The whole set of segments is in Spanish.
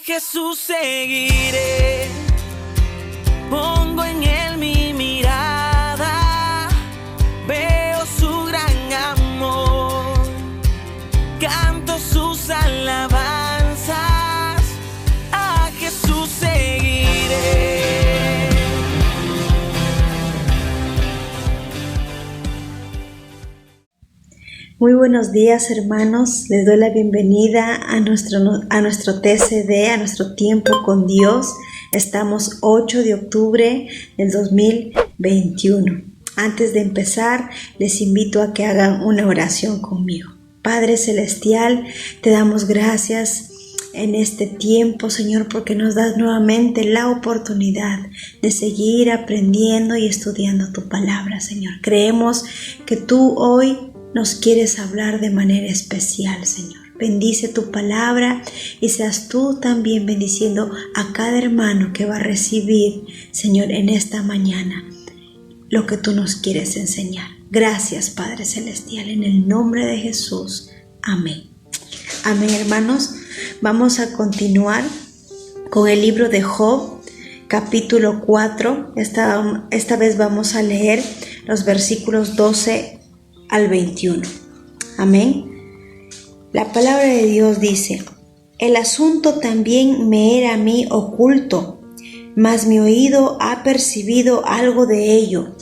Jesús seguiré, pongo en él mi mirada, veo su gran amor, canto sus alabanzas, a Jesús seguiré. Muy buenos días, hermanos. Les doy la bienvenida a nuestro TCD, a nuestro tiempo con Dios. Estamos 8 de octubre del 2021. Antes de empezar, les invito a que hagan una oración conmigo. Padre Celestial, te damos gracias en este tiempo, Señor, porque nos das nuevamente la oportunidad de seguir aprendiendo y estudiando tu palabra, Señor. Creemos que tú hoy nos quieres hablar de manera especial, Señor. Bendice tu palabra y seas tú también bendiciendo a cada hermano que va a recibir, Señor, en esta mañana lo que tú nos quieres enseñar. Gracias, Padre Celestial, en el nombre de Jesús. Amén. Amén, hermanos. Vamos a continuar con el libro de Job, capítulo 4. Esta vez vamos a leer los versículos 12 al 21. Amén. La palabra de Dios dice: el asunto también me era a mí oculto, mas mi oído ha percibido algo de ello.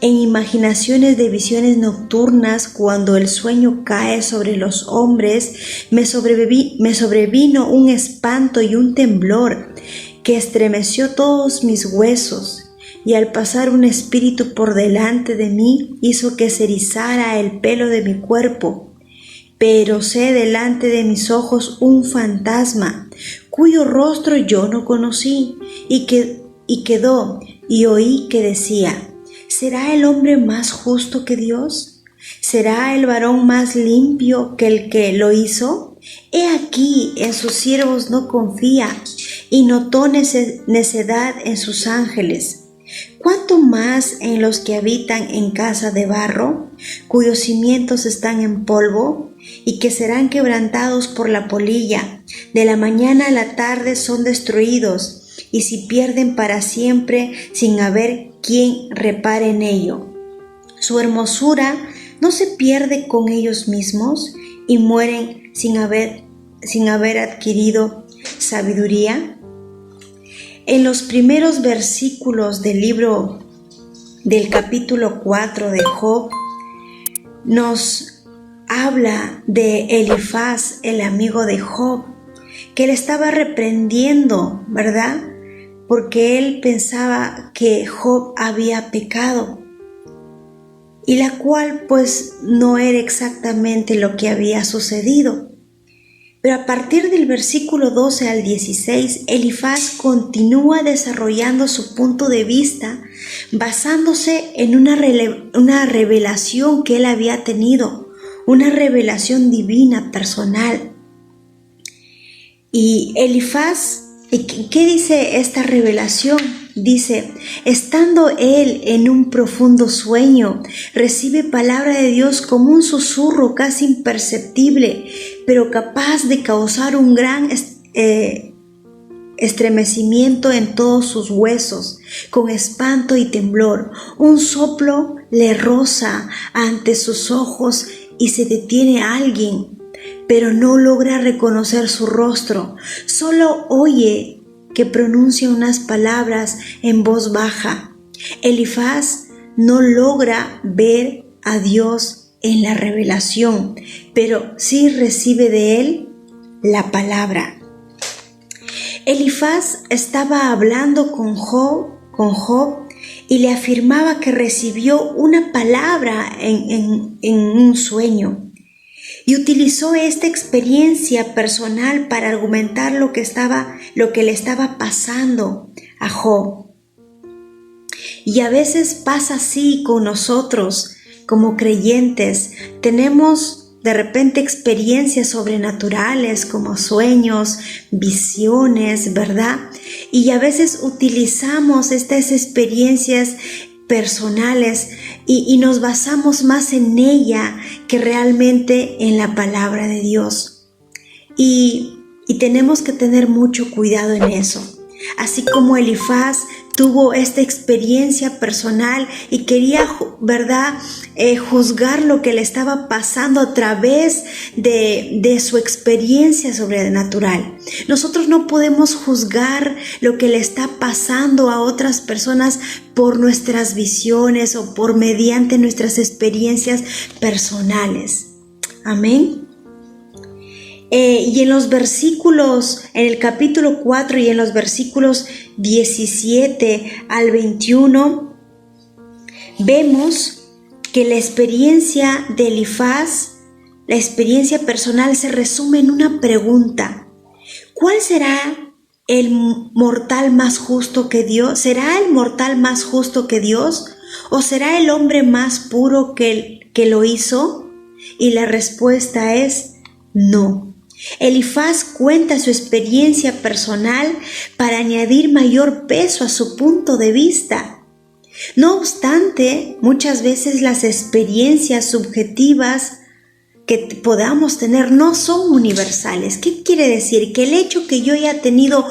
En imaginaciones de visiones nocturnas, cuando el sueño cae sobre los hombres, me sobrevino un espanto y un temblor que estremeció todos mis huesos. Y al pasar un espíritu por delante de mí, hizo que se erizara el pelo de mi cuerpo. Pero sé delante de mis ojos un fantasma, cuyo rostro yo no conocí, y quedó, y oí que decía: ¿será el hombre más justo que Dios? ¿Será el varón más limpio que el que lo hizo? He aquí, en sus siervos no confía, y notó necedad en sus ángeles. ¿Cuánto más en los que habitan en casa de barro, cuyos cimientos están en polvo, y que serán quebrantados por la polilla? De la mañana a la tarde son destruidos, y se pierden para siempre sin haber quien repare en ello. Su hermosura no se pierde con ellos mismos, y mueren sin haber adquirido sabiduría. En los primeros versículos del capítulo 4 de Job, nos habla de Elifaz, el amigo de Job, que le estaba reprendiendo, ¿verdad? Porque él pensaba que Job había pecado, y la cual pues no era exactamente lo que había sucedido. Pero a partir del versículo 12 al 16, Elifaz continúa desarrollando su punto de vista basándose en una revelación que él había tenido, una revelación divina personal. Y Elifaz, ¿qué dice esta revelación? Dice: estando él en un profundo sueño, recibe palabra de Dios como un susurro casi imperceptible, pero capaz de causar un gran estremecimiento en todos sus huesos, con espanto y temblor. Un soplo le roza ante sus ojos y se detiene alguien, pero no logra reconocer su rostro. Solo oye que pronuncia unas palabras en voz baja. Elifaz no logra ver a Dios en la revelación, pero sí recibe de él la palabra. Elifaz estaba hablando con Job y le afirmaba que recibió una palabra en un sueño. Y utilizó esta experiencia personal para argumentar lo que le estaba pasando a Job. Y a veces pasa así con nosotros como creyentes. Tenemos de repente experiencias sobrenaturales como sueños, visiones, ¿verdad? Y a veces utilizamos estas experiencias personales y nos basamos más en ella que realmente en la palabra de Dios. Y Y tenemos que tener mucho cuidado en eso. Así como Elifaz tuvo esta experiencia personal y quería, ¿verdad?, juzgar lo que le estaba pasando a través de su experiencia sobrenatural. Nosotros no podemos juzgar lo que le está pasando a otras personas por nuestras visiones o por mediante nuestras experiencias personales. Amén. Y en los versículos, en el capítulo 4 y en los versículos 17 al 21, vemos que la experiencia de Elifaz, la experiencia personal, se resume en una pregunta: ¿cuál será el mortal más justo que Dios? ¿Será el mortal más justo que Dios? ¿O será el hombre más puro que lo hizo? Y la respuesta es no. Elifaz cuenta su experiencia personal para añadir mayor peso a su punto de vista. No obstante, muchas veces las experiencias subjetivas que podamos tener no son universales. ¿Qué quiere decir? Que el hecho que yo haya tenido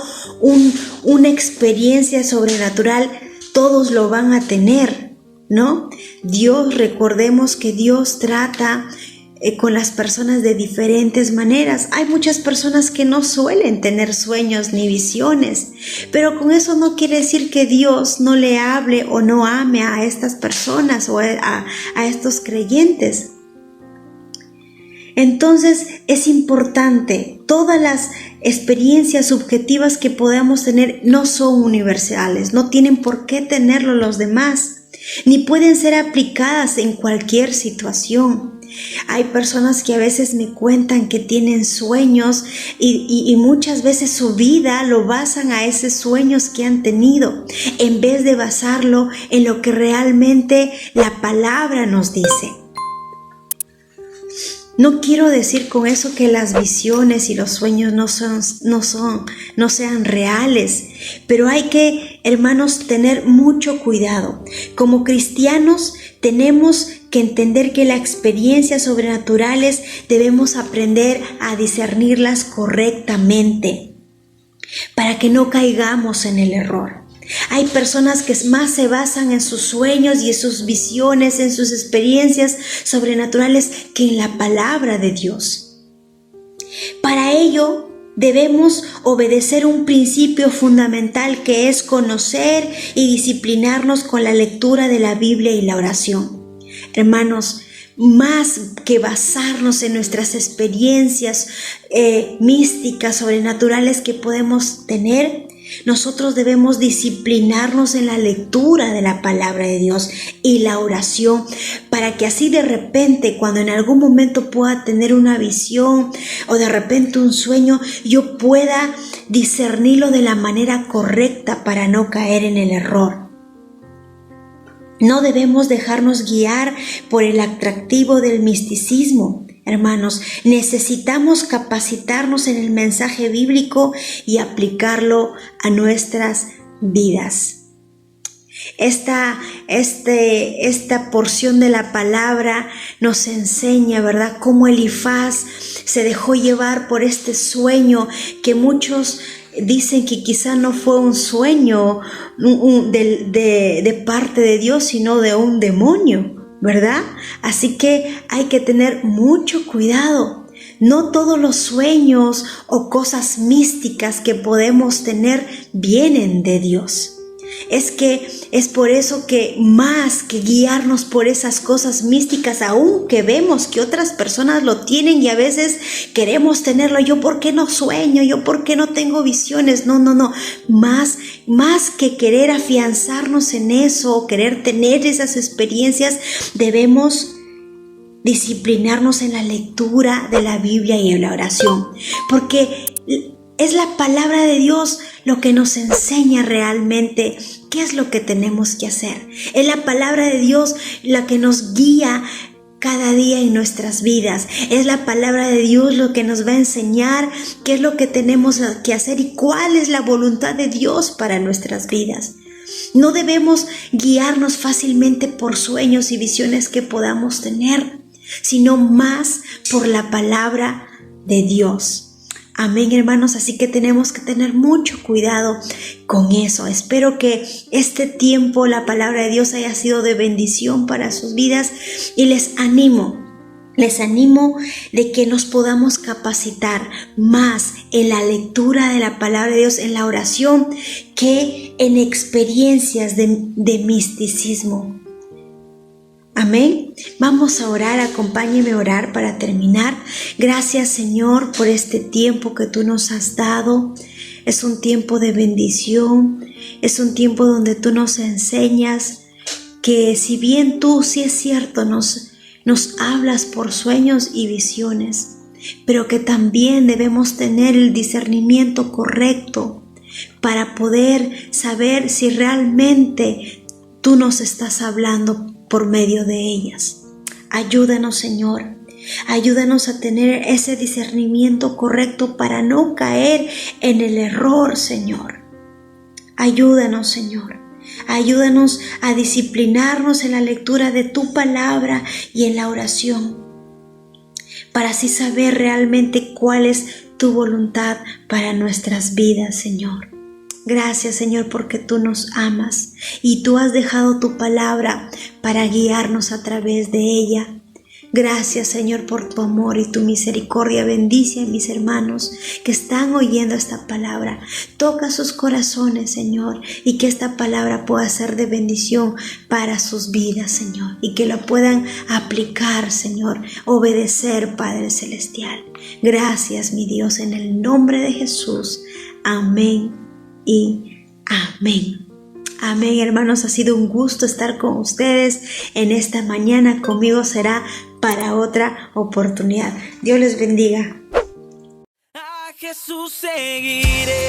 una experiencia sobrenatural, todos lo van a tener, ¿no? Recordemos que Dios trata con las personas de diferentes maneras. Hay muchas personas que no suelen tener sueños ni visiones, pero con eso no quiere decir que Dios no le hable o no ame a estas personas o a estos creyentes. Entonces es importante, todas las experiencias subjetivas que podamos tener no son universales, no tienen por qué tenerlo los demás, ni pueden ser aplicadas en cualquier situación. Hay personas que a veces me cuentan que tienen sueños y muchas veces su vida lo basan a esos sueños que han tenido, en vez de basarlo en lo que realmente la palabra nos dice. No quiero decir con eso que las visiones y los sueños no sean reales, pero hay que, hermanos, tener mucho cuidado. Como cristianos tenemos que entender que las experiencias sobrenaturales debemos aprender a discernirlas correctamente para que no caigamos en el error. Hay personas que más se basan en sus sueños y en sus visiones, en sus experiencias sobrenaturales que en la palabra de Dios. Para ello debemos obedecer un principio fundamental, que es conocer y disciplinarnos con la lectura de la Biblia y la oración. Hermanos, más que basarnos en nuestras experiencias místicas, sobrenaturales que podemos tener, nosotros debemos disciplinarnos en la lectura de la palabra de Dios y la oración, para que así de repente, cuando en algún momento pueda tener una visión o de repente un sueño, yo pueda discernirlo de la manera correcta para no caer en el error. No debemos dejarnos guiar por el atractivo del misticismo. Hermanos, necesitamos capacitarnos en el mensaje bíblico y aplicarlo a nuestras vidas. Esta porción de la palabra nos enseña, ¿verdad?, cómo Elifaz se dejó llevar por este sueño que muchos dicen que quizá no fue un sueño de parte de Dios, sino de un demonio, ¿verdad? Así que hay que tener mucho cuidado. No todos los sueños o cosas místicas que podemos tener vienen de Dios. Es por eso que más que guiarnos por esas cosas místicas, aunque vemos que otras personas lo tienen y a veces queremos tenerlo, yo por qué no sueño, yo por qué no tengo visiones, no, más que querer afianzarnos en eso o querer tener esas experiencias, debemos disciplinarnos en la lectura de la Biblia y en la oración, porque es la palabra de Dios lo que nos enseña realmente qué es lo que tenemos que hacer. Es la palabra de Dios la que nos guía cada día en nuestras vidas. Es la palabra de Dios lo que nos va a enseñar qué es lo que tenemos que hacer y cuál es la voluntad de Dios para nuestras vidas. No debemos guiarnos fácilmente por sueños y visiones que podamos tener, sino más por la palabra de Dios. Amén, hermanos, así que tenemos que tener mucho cuidado con eso. Espero que este tiempo la palabra de Dios haya sido de bendición para sus vidas y les animo de que nos podamos capacitar más en la lectura de la palabra de Dios, en la oración, que en experiencias de misticismo. Amén. Vamos a orar, acompáñeme a orar para terminar. Gracias, Señor, por este tiempo que tú nos has dado. Es un tiempo de bendición, es un tiempo donde tú nos enseñas que si bien tú, sí es cierto, nos hablas por sueños y visiones, pero que también debemos tener el discernimiento correcto para poder saber si realmente tú nos estás hablando por medio de ellas. Ayúdanos, Señor. Ayúdanos a tener ese discernimiento correcto para no caer en el error, Señor. Ayúdanos, Señor. Ayúdanos a disciplinarnos en la lectura de tu palabra y en la oración, para así saber realmente cuál es tu voluntad para nuestras vidas, Señor. Gracias, Señor, porque tú nos amas y tú has dejado tu palabra para guiarnos a través de ella. Gracias, Señor, por tu amor y tu misericordia. Bendice a mis hermanos que están oyendo esta palabra. Toca sus corazones, Señor, y que esta palabra pueda ser de bendición para sus vidas, Señor, y que la puedan aplicar, Señor, obedecer, Padre Celestial. Gracias, mi Dios, en el nombre de Jesús. Amén y amén. Amén, hermanos, ha sido un gusto estar con ustedes en esta mañana. Conmigo será para otra oportunidad. Dios les bendiga. A Jesús seguiré.